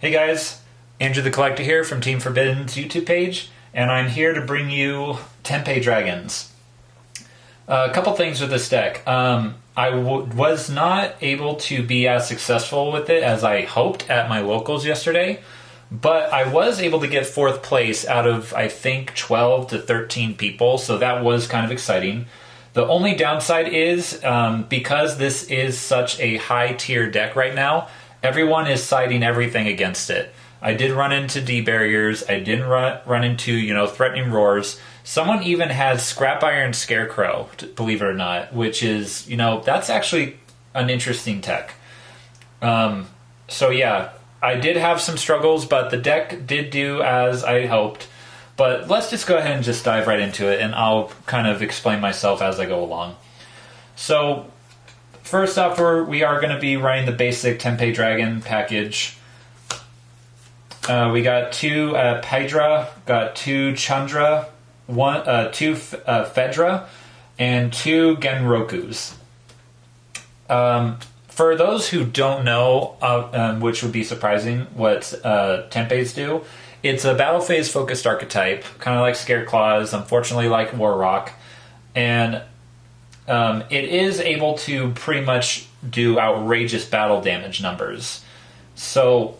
Hey guys, Andrew the Collector here from Team Forbidden's YouTube page, and I'm here to bring you Tenpai Dragons. A couple things with this deck. I was not able to be as successful with it as I hoped at my locals yesterday, but I was able to get 4th place out of, I think, 12 to 13 people, so that was kind of exciting. The only downside is, because this is such a high tier deck right now, everyone is citing everything against it. I did run into D barriers. I didn't run into, threatening roars. Someone even had Scrap Iron Scarecrow, believe it or not, which is, that's actually an interesting tech. So yeah, I did have some struggles, but the deck did do as I hoped. But let's just go ahead and just dive right into it, and I'll kind of explain myself as I go along. So first off, we are going to be running the basic Tenpai Dragon package. We got 2 Pydra, got 2 Chandra, 2 Fedra, and 2 Genrokus. For those who don't know, which would be surprising, what Tenpais do, it's a battle phase focused archetype, kind of like Scareclaws, unfortunately like Warrock, and it is able to pretty much do outrageous battle damage numbers. So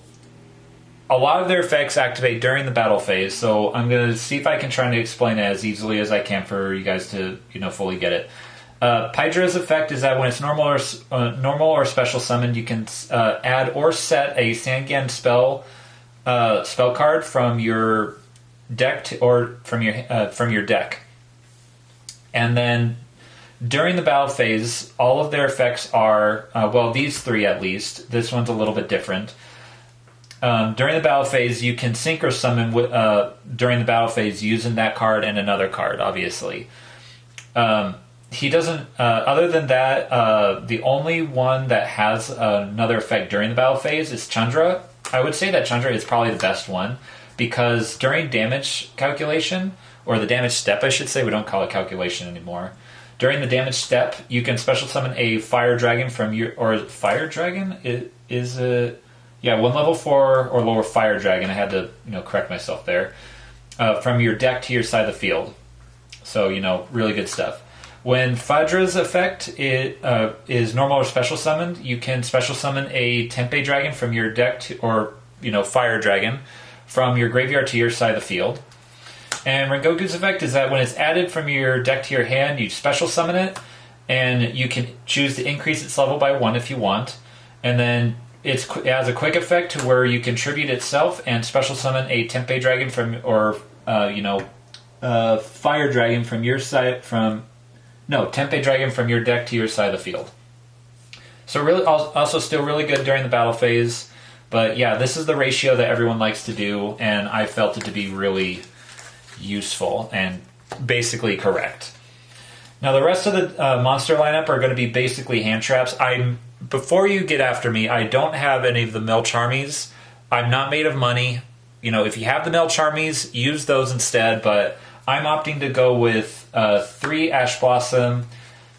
a lot of their effects activate during the battle phase, so I'm going to see if I can try to explain it as easily as I can for you guys to fully get it. Pydra's effect is that when it's normal or special summoned, you can add or set a Sangan spell card from your deck from your deck, and then during the battle phase, all of their effects are these 3 at least. This one's a little bit different. During the battle phase, you can synchro summon during the battle phase using that card and another card, obviously. He doesn't, other than that, the only one that has another effect during the battle phase is Chandra. I would say that Chandra is probably the best one, because during damage calculation, or the damage step I should say, we don't call it calculation anymore. During the damage step, you can special summon a Fire Dragon from your, or Fire Dragon? It is a... Yeah, 1 level 4 or lower Fire Dragon. I had to, correct myself there. From your deck to your side of the field. So, really good stuff. When Phydra's effect is normal or special summoned, you can special summon a Tenpai Dragon from your deck or Fire Dragon from your graveyard to your side of the field. And Rengoku's effect is that when it's added from your deck to your hand, you special summon it, and you can choose to increase its level by 1 if you want. And then it has a quick effect to where you can tribute itself and special summon a Tenpai Dragon Fire Dragon from your side Tenpai Dragon from your deck to your side of the field. So really, also still really good during the battle phase. But yeah, this is the ratio that everyone likes to do, and I felt it to be really useful and basically correct. Now the rest of the monster lineup are going to be basically hand traps. Before you get after me, I don't have any of the Melcharmies. I'm not made of money. If you have the Melcharmies, use those instead, but I'm opting to go with 3 Ash Blossom,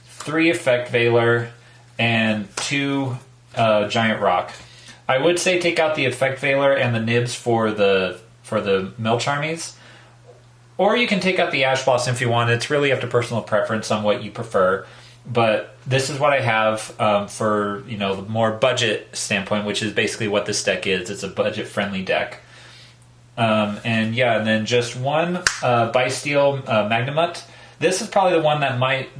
3 Effect Veiler, and 2 Giant Rock. I would say take out the Effect Veiler and the Nibs for the Melcharmies, or you can take out the Ash Blossom if you want. It's really up to personal preference on what you prefer. But this is what I have for the more budget standpoint, which is basically what this deck is. It's a budget-friendly deck. And then just 1 Bysteel Magnamut. This is probably the one that might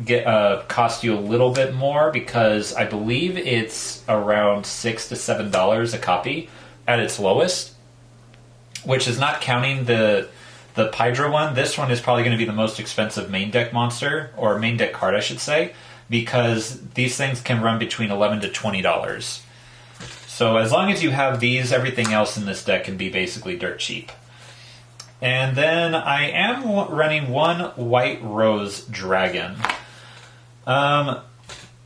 cost you a little bit more, because I believe it's around $6 to $7 a copy at its lowest, which is not counting the Pydra one. This one is probably going to be the most expensive main deck monster, or main deck card I should say, because these things can run between $11 to $20. So as long as you have these, everything else in this deck can be basically dirt cheap. And then I am running 1 White Rose Dragon.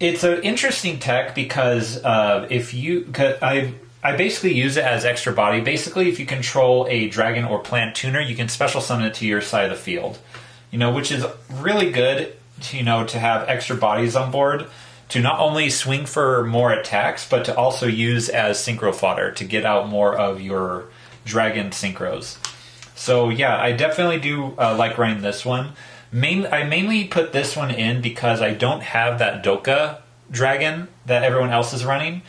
It's an interesting tech because I basically use it as extra body. Basically, if you control a dragon or plant tuner, you can special summon it to your side of the field. Which is really good, to have extra bodies on board, to not only swing for more attacks, but to also use as synchro fodder to get out more of your dragon synchros. So yeah, I definitely do like running this one. I mainly put this one in because I don't have that Doka dragon that everyone else is running.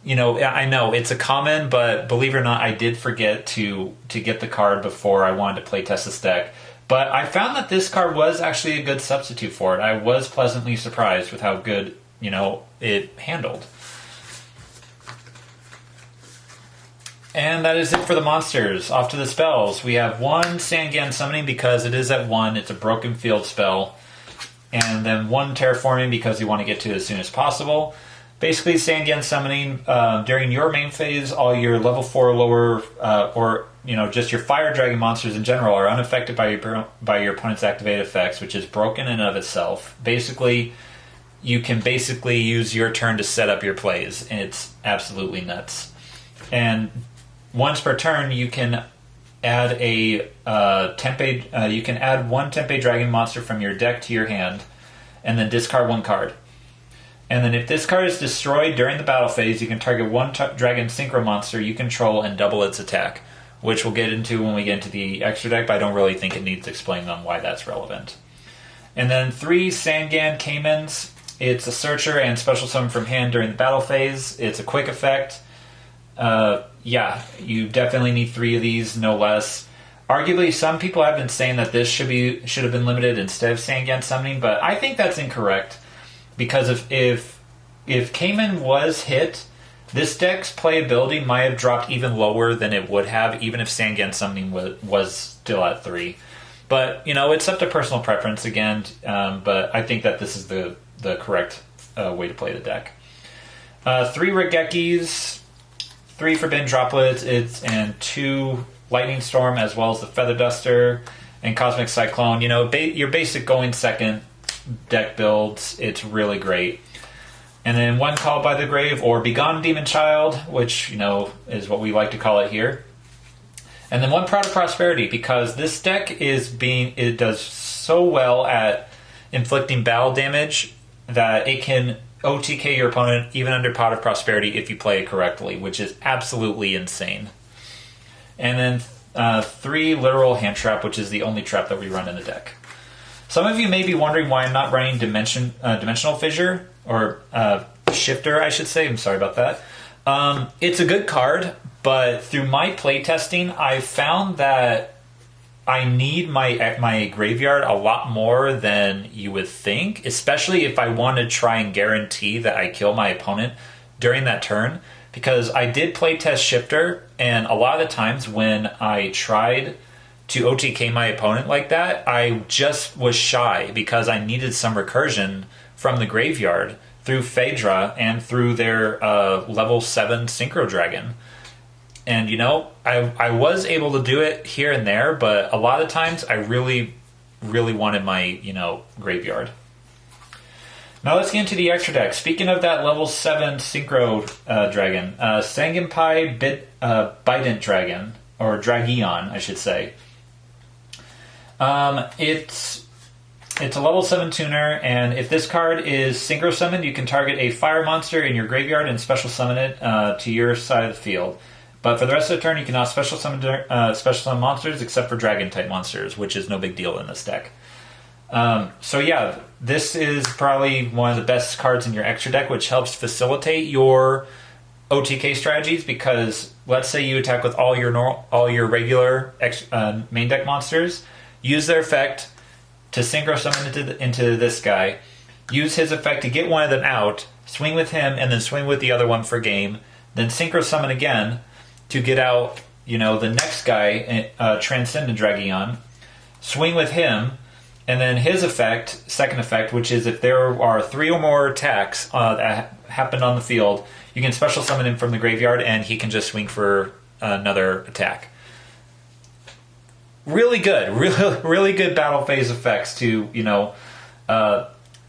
You know, I know it's a common, but believe it or not, I did forget to get the card before I wanted to playtest this deck. But I found that this card was actually a good substitute for it. I was pleasantly surprised with how good, you know, it handled. And that is it for the monsters. Off to the spells. We have one Sangan Summoning because it is at 1. It's a broken field spell. And then one Terraforming because you want to get to it as soon as possible. Basically, Sangan Summoning, during your main phase, all your level 4 or lower, or you know, just your Fire Dragon monsters in general are unaffected by your opponent's activated effects, which is broken in and of itself. Basically, you can use your turn to set up your plays, and it's absolutely nuts. And once per turn, you can add a Tenpai. You can add one Tenpai Dragon monster from your deck to your hand, and then discard one card. And then if this card is destroyed during the battle phase, you can target one Dragon Synchro monster you control and double its attack, which we'll get into when we get into the extra deck, but I don't really think it needs explaining on why that's relevant. And then 3 Sangan Caimans. It's a searcher and special summon from hand during the battle phase. It's a quick effect. Yeah, you definitely need 3 of these, no less. Arguably, some people have been saying that this should have been limited instead of Sangan Summoning, but I think that's incorrect. Because if Cayman was hit, this deck's playability might have dropped even lower than it would have, even if Sangan Summoning was still at 3. But, you know, it's up to personal preference again, but I think that this is the correct way to play the deck. 3 Regekis, 3 Forbidden Droplets, and 2 Lightning Storm, as well as the Feather Duster and Cosmic Cyclone. You know, your basic going second deck builds. It's really great. And then 1 Called by the Grave, or Begone Demon Child, which, you know, is what we like to call it here. And then 1 Proud of Prosperity, because this deck it does so well at inflicting battle damage that it can OTK your opponent even under Pot of Prosperity if you play it correctly, which is absolutely insane. And then 3 Literal Hand Trap, which is the only trap that we run in the deck. Some of you may be wondering why I'm not running Dimensional Fissure, or Shifter, I should say. I'm sorry about that. It's a good card, but through my playtesting, I found that I need my graveyard a lot more than you would think, especially if I want to try and guarantee that I kill my opponent during that turn, because I did playtest Shifter, and a lot of the times when I tried to OTK my opponent like that, I just was shy because I needed some recursion from the graveyard through Phaedra and through their level 7 Synchro Dragon. And, you know, I was able to do it here and there, but a lot of times I really, really wanted my, you know, graveyard. Now let's get into the extra deck. Speaking of that level 7 Synchro Dragon, Sangenpai Bident Dragon, or Dragion, I should say. It's a level 7 tuner, and if this card is synchro summoned, you can target a fire monster in your graveyard and special summon it to your side of the field. But for the rest of the turn, you cannot special summon monsters except for dragon type monsters, which is no big deal in this deck. So yeah, this is probably one of the best cards in your extra deck, which helps facilitate your OTK strategies, because let's say you attack with all your regular main deck monsters, use their effect to synchro summon into this guy, use his effect to get one of them out, swing with him, and then swing with the other one for game, then synchro summon again to get out, you know, the next guy, Transcendent Dragion, swing with him, and then his effect, second effect, which is if there are 3 or more attacks that happen on the field, you can special summon him from the graveyard, and he can just swing for another attack. Really good, really good battle phase effects to, you know,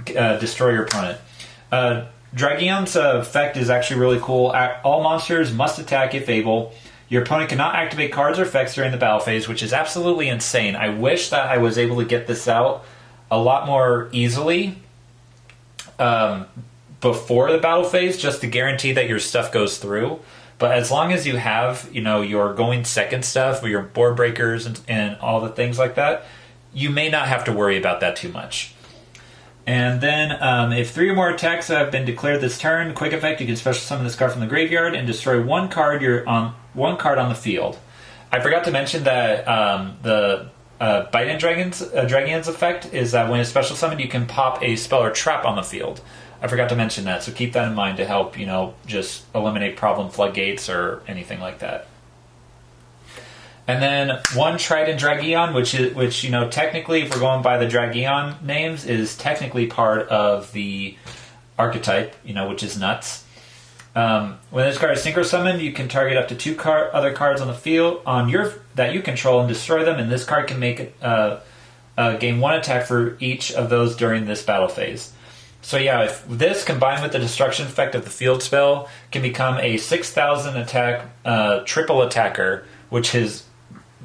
destroy your opponent. Dragion's effect is actually really cool. All monsters must attack if able. Your opponent cannot activate cards or effects during the battle phase, which is absolutely insane. I wish that I was able to get this out a lot more easily. before the battle phase just to guarantee that your stuff goes through. But as long as you have, your going second stuff, or your board breakers and all the things like that, you may not have to worry about that too much. And then, if 3 or more attacks have been declared this turn, quick effect, you can special summon this card from the graveyard and destroy one card on the field. I forgot to mention that the Bite Dragon's effect is that when it's special summoned, you can pop a spell or trap on the field. I forgot to mention that, so keep that in mind to help, just eliminate problem floodgates or anything like that. And then 1 Trident Dragion, which technically, if we're going by the Dragion names, is technically part of the archetype, which is nuts. When this card is synchro summoned, you can target up to 2 other cards on the field that you control and destroy them, and this card can make gain 1 attack for each of those during this battle phase. So yeah, if this combined with the destruction effect of the field spell can become a 6,000 attack triple attacker, which is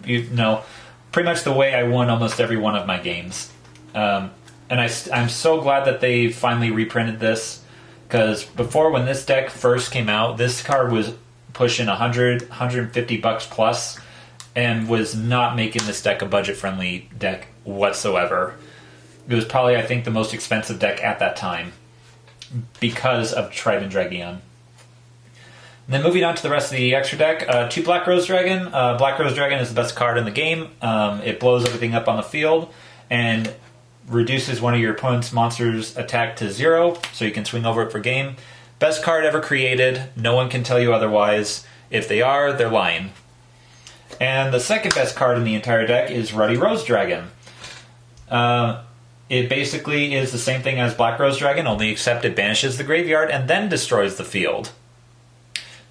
pretty much the way I won almost every one of my games. And I'm so glad that they finally reprinted this, because before, when this deck first came out, this card was pushing $150 plus and was not making this deck a budget-friendly deck whatsoever. It was probably, I think, the most expensive deck at that time because of Trident Dragion. And then moving on to the rest of the extra deck, 2 Black Rose Dragon. Black Rose Dragon is the best card in the game. It blows everything up on the field and reduces one of your opponent's monsters' attack to 0, so you can swing over it for game. Best card ever created. No one can tell you otherwise. If they are, they're lying. And the second best card in the entire deck is Ruddy Rose Dragon. It basically is the same thing as Black Rose Dragon, only except it banishes the graveyard and then destroys the field.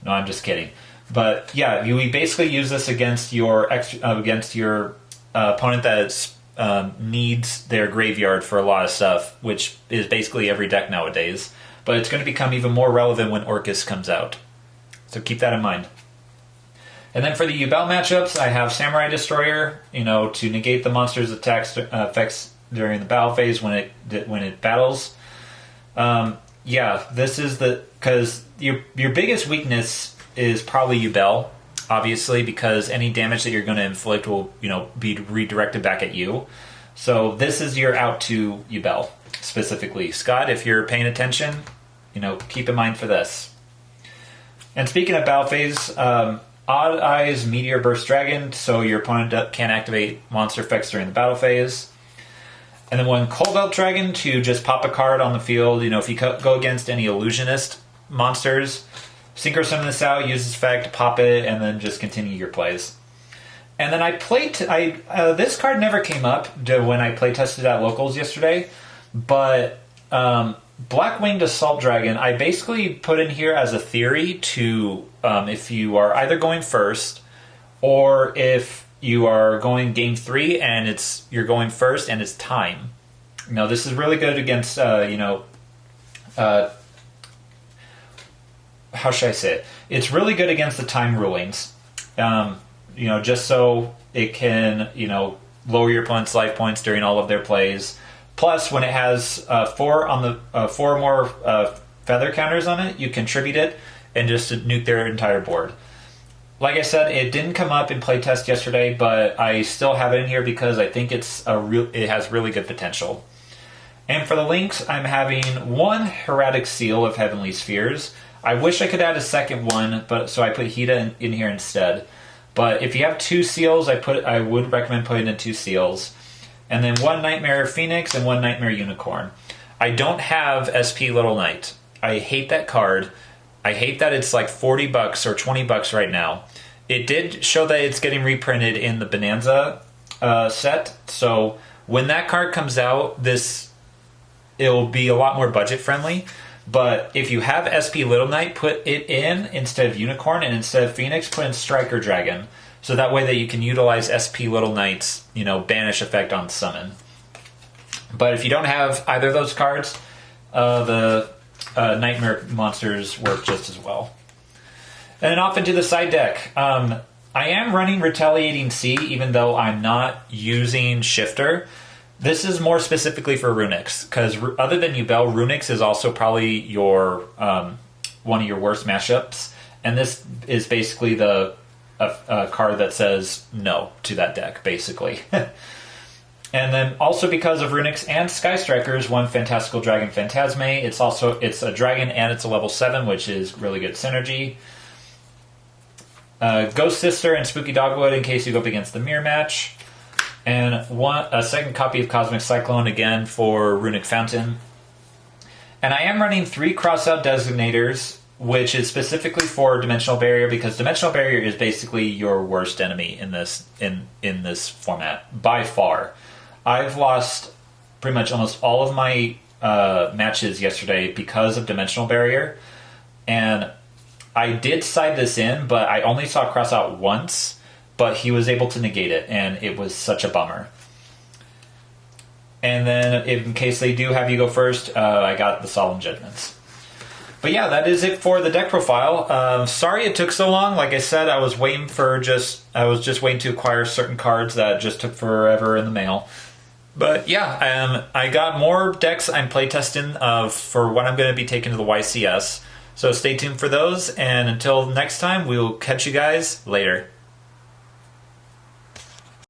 No, I'm just kidding. But yeah, we basically use this against your opponent that needs their graveyard for a lot of stuff, which is basically every deck nowadays. But it's going to become even more relevant when Orcus comes out. So keep that in mind. And then for the Yubel matchups, I have Samurai Destroyer, to negate the monster's effects during the battle phase when it battles. This is because your biggest weakness is probably Yubel, obviously, because any damage that you're going to inflict will be redirected back at you. So this is your out to Yubel specifically. Scott, if you're paying attention, keep in mind for this. And speaking of battle phase, Odd Eyes Meteor Burst Dragon, so your opponent can't activate monster effects during the battle phase. And then 1 Cobalt Dragon to just pop a card on the field. If you go against any illusionist monsters, synchro summon this out, use this effect, pop it, and then just continue your plays. And then this card never came up when I play tested at locals yesterday, but Black Winged Assault Dragon, I basically put in here as a theory to if you are either going first or if you are going game 3 and you're going first and it's time. This is really good against how should I say it? It's really good against the time rulings. Just so it can lower your opponent's life points during all of their plays. Plus, when it has 4 more feather counters on it, you contribute it and just nuke their entire board. Like I said, it didn't come up in playtest yesterday, but I still have it in here because I think it has really good potential. And for the links, I'm having 1 Heretic Seal of Heavenly Spheres. I wish I could add a second one, so I put Hida in here instead. But if you have 2 seals, I would recommend putting in 2 seals. And then 1 Nightmare Phoenix and 1 Nightmare Unicorn. I don't have SP Little Knight. I hate that card. I hate that it's like $40 or $20 right now. It did show that it's getting reprinted in the Bonanza set. So when that card comes out, it'll be a lot more budget friendly. But if you have SP Little Knight, put it in instead of Unicorn, and instead of Phoenix, put in Striker Dragon. So that way that you can utilize SP Little Knight's, banish effect on summon. But if you don't have either of those cards, the Nightmare monsters work just as well. And then off into the side deck. I am running Retaliating Sea, even though I'm not using Shifter. This is more specifically for Runix, because other than Yubel, Runix is also probably your one of your worst mashups, and this is basically the a card that says no to that deck, basically. And then also because of Runix and Sky Strikers, one Fantastical Dragon Phantasme, it's a dragon and it's a level 7, which is really good synergy. Ghost Sister and Spooky Dogwood in case you go up against the mirror match. And a second copy of Cosmic Cyclone again for Runic Fountain. And I am running 3 Crossout Designators, which is specifically for Dimensional Barrier, because Dimensional Barrier is basically your worst enemy in this format, by far. I've lost pretty much almost all of my matches yesterday because of Dimensional Barrier, and I did side this in, but I only saw Crossout once, but he was able to negate it, and it was such a bummer. And then, in case they do have you go first, I got the Solemn Judgments. But yeah, that is it for the deck profile. Sorry it took so long. Like I said, I was just waiting to acquire certain cards that just took forever in the mail. But yeah, I got more decks I'm playtesting for what I'm going to be taking to the YCS. So stay tuned for those, and until next time, we will catch you guys later.